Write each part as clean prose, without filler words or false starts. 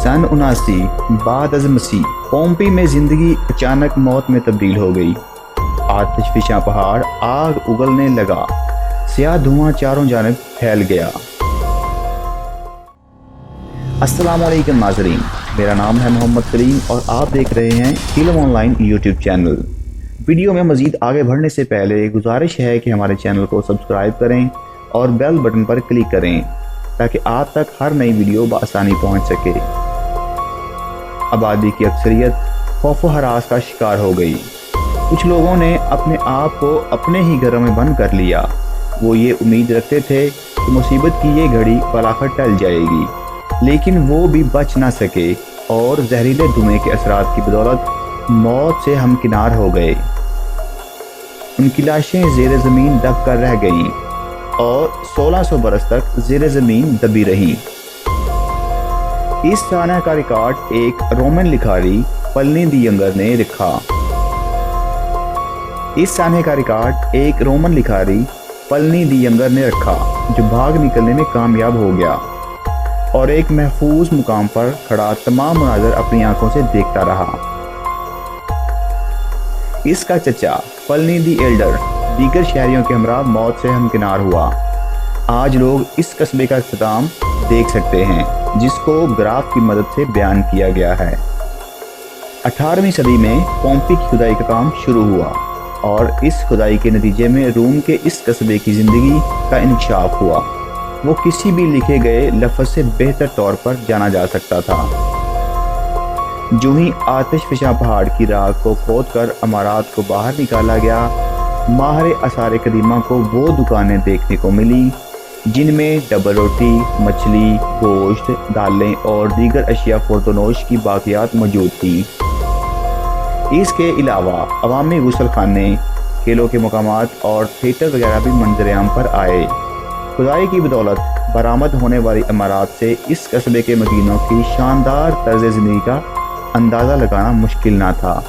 सन 79 बाद अज़ मसीह पोम्पी में ज़िंदगी अचानक मौत में तब्दील हो गई। आतिशफिशा पहाड़ आग उगलने लगा, स्याह धुआं चारों जानब फैल गया। अस्सलाम वालेकुम नाज़रीन, मेरा नाम है मोहम्मद करीम और आप देख रहे हैं film online YouTube channel. Video में मज़ीद आगे बढ़ने से पहले गुजारिश है कि हमारे चैनल को सब्सक्राइब करें और बेल बटन पर क्लिक करें ताकि आप तक हर नई वीडियो बआसानी पहुंच सके। आबादी की अक्सरियत खौफ व हरास का शिकार हो गई। कुछ लोगों ने अपने आप को अपने ही घरों में बंद कर लिया। वो ये उम्मीद रखते थे कि मुसीबत की ये घड़ी पलाखट टल जाएगी, लेकिन वो भी बच ना सके और जहरीले धुएं के असरात की बदौलत मौत से हमकिनार हो गए। उनकी लाशें ज़ेर ज़मीन दब कर रह गईं और 1600 बरस तक ज़ेर ज़मीन दबी रहीं। इस सानह का रिकॉर्ड एक Roman Likhari Pliny the younger ने रखा। जो भाग निकलने में कामयाब हो गया और एक महफूज मुकाम पर खड़ा तमाम मनाज़र अपनी आंखों से देखता रहा। इसका चचा प्लिनी द एल्डर दीगर शहरियों के हमरा मौत से हमकिनार हुआ। आज लोग इस कस्बे का इख्तिताम देख सकते हैं, जिसको ग्राफ की मदद से बयान किया गया है। 18वीं सदी में पोम्पी की खुदाई का काम शुरू हुआ और इस खुदाई के नतीजे में रूम के इस कस्बे की ज़िंदगी का इंकशाफ हुआ। वो किसी भी लिखे गए लफ्ज़ से बेहतर तौर पर जाना जा सकता था। जो ही आतिशफिशा पहाड़ की राख को खोदकर अमारात को बाहर निकाला गया, माहरे आसार कदीमा को वो दुकानें देखने को मिली जिनमें डबल रोटी, मछली, गोश्त, दालें और दीगर अशिया फ़रोख्त की बाक़ियात मौजूद थी। इसके अलावा अवामी गुसल खाने, खेलों के मकामात और थिएटर वगैरह भी मंजर-ए-आम पर आए। खुदाई की बदौलत बरामद होने वाली इमारत से इस कस्बे के मकीनों की शानदार तर्ज़ ज़िंदगी का अंदाज़ा लगाना मुश्किल ना था।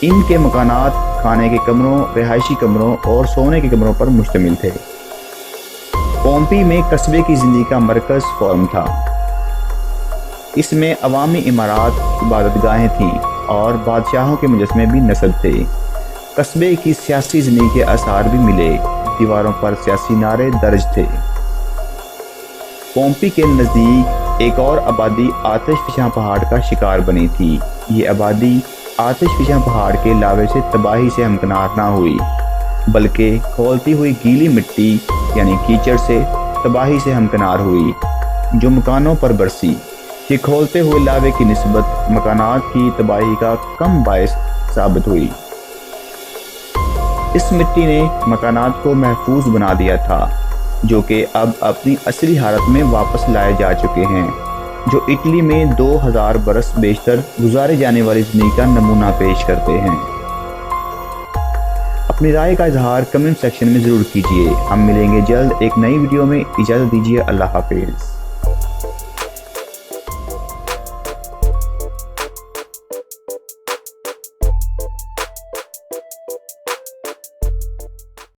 इनके मकानात खाने के कमरों, रिहायशी कमरों और सोने के कमरों पर मुश्तमिल थे। पोम्पी में कस्बे की ज़िंदगी का मरकज़ फॉर्म था। इसमें अवामी इमारत, इबादतगाहें थीं और बादशाहों के मुजस्मे भी नस्ब थे। कस्बे की सियासी ज़िंदगी के आसार भी मिले। दीवारों पर सियासी नारे दर्ज थे। पोम्पी के नज़दीक एक और आबादी आतिशफिशा पहाड़ का शिकार बनी थी। ये आबादी आतिशफिशा पहाड़ के लावे से तबाही से हमकिनार ना हुई, बल्कि खौलती हुई गीली मिट्टी यानी कीचड़ से तबाही से हमकिनार हुई, जो मकानों पर बरसी। ये खौलते हुए लावे की निस्बत मकानात की तबाही का कम बायस साबित हुई। इस मिट्टी ने मकानात को महफूज बना दिया था, जो कि अब अपनी असली हालत में वापस लाए जा चुके हैं, जो इटली में 2000 बरस बेशतर गुजारे जाने वाली ज़िंदगी का नमूना पेश करते हैं। अपनी राय का इजहार कमेंट सेक्शन में ज़रूर कीजिए। हम मिलेंगे जल्द एक नई वीडियो में। इजाज़त दीजिए। अल्लाह हाफ़िज़।